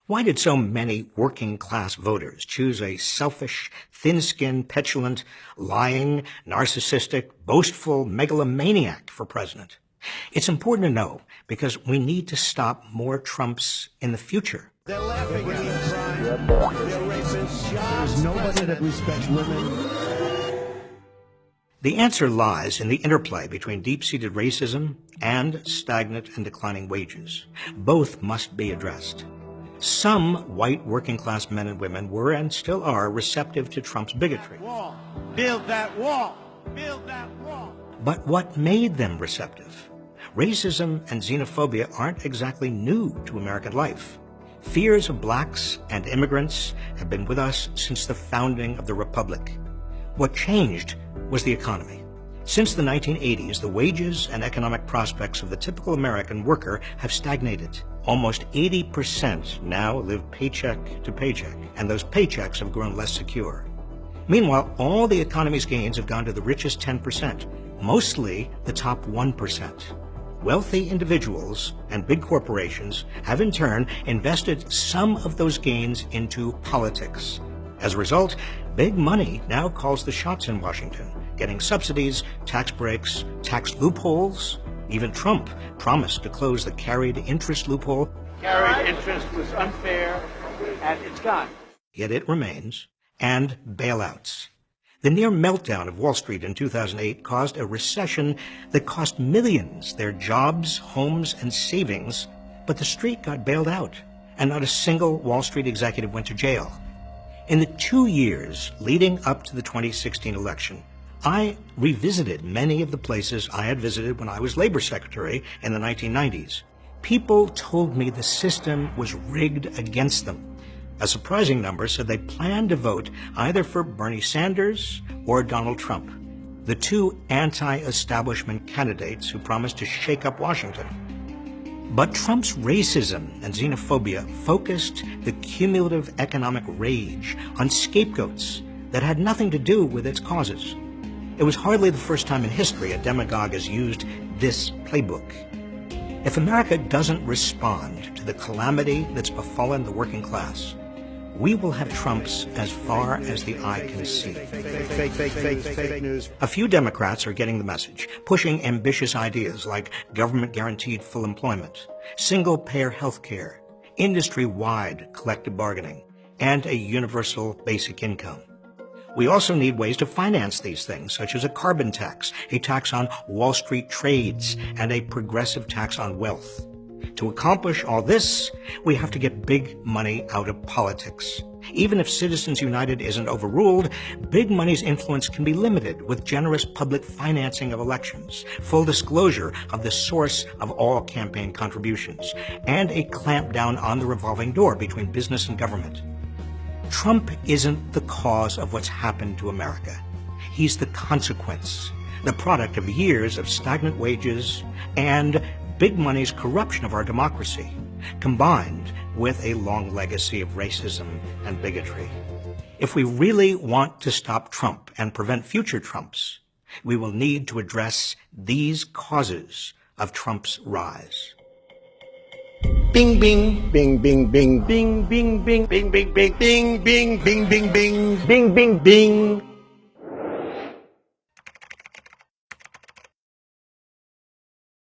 Why did so many working-class voters choose a selfish, thin-skinned, petulant, lying, narcissistic, boastful megalomaniac for president? It's important to know because we need to stop more Trumps in the future. They're laughing at the crime. They're racist. There's nobody that respects women. The answer lies in the interplay between deep-seated racism and stagnant and declining wages. Both must be addressed. Some white working-class men and women were and still are receptive to Trump's bigotry. Build that wall. Build that wall. But what made them receptive? Racism and xenophobia aren't exactly new to American life. Fears of blacks and immigrants have been with us since the founding of the Republic. What changed was the economy. Since the 1980s, the wages and economic prospects of the typical American worker have stagnated. Almost 80% now live paycheck to paycheck, and those paychecks have grown less secure. Meanwhile, all the economy's gains have gone to the richest 10%, mostly the top 1%. Wealthy individuals and big corporations have in turn invested some of those gains into politics. As a result, big money now calls the shots in Washington, getting subsidies, tax breaks, tax loopholes. Even Trump promised to close the carried interest loophole. Carried interest was unfair, and it's gone. Yet it remains. And bailouts. The near meltdown of Wall Street in 2008 caused a recession that cost millions their jobs, homes, and savings, but the street got bailed out, and not a single Wall Street executive went to jail. In the 2 years leading up to the 2016 election, I revisited many of the places I had visited when I was labor secretary in the 1990s. People told me the system was rigged against them. A surprising number said they planned to vote either for Bernie Sanders or Donald Trump, the two anti-establishment candidates who promised to shake up Washington. But Trump's racism and xenophobia focused the cumulative economic rage on scapegoats that had nothing to do with its causes. It was hardly the first time in history a demagogue has used this playbook. If America doesn't respond to the calamity that's befallen the working class, we will have Trumps as far as the eye can see. Fake news. A few Democrats are getting the message, pushing ambitious ideas like government-guaranteed full employment, single-payer health care, industry-wide collective bargaining, and a universal basic income. We also need ways to finance these things, such as a carbon tax, a tax on Wall Street trades, and a progressive tax on wealth. To accomplish all this, we have to get big money out of politics. Even if Citizens United isn't overruled, big money's influence can be limited with generous public financing of elections, full disclosure of the source of all campaign contributions, and a clampdown on the revolving door between business and government. Trump isn't the cause of what's happened to America. He's the consequence, the product of years of stagnant wages and big money's corruption of our democracy, combined with a long legacy of racism and bigotry. If we really want to stop Trump and prevent future Trumps, we will need to address these causes of Trump's rise. Bing, bing, bing, bing, bing, bing, bing, bing, bing, bing, bing, bing, bing, bing, bing, bing, bing, bing, bing.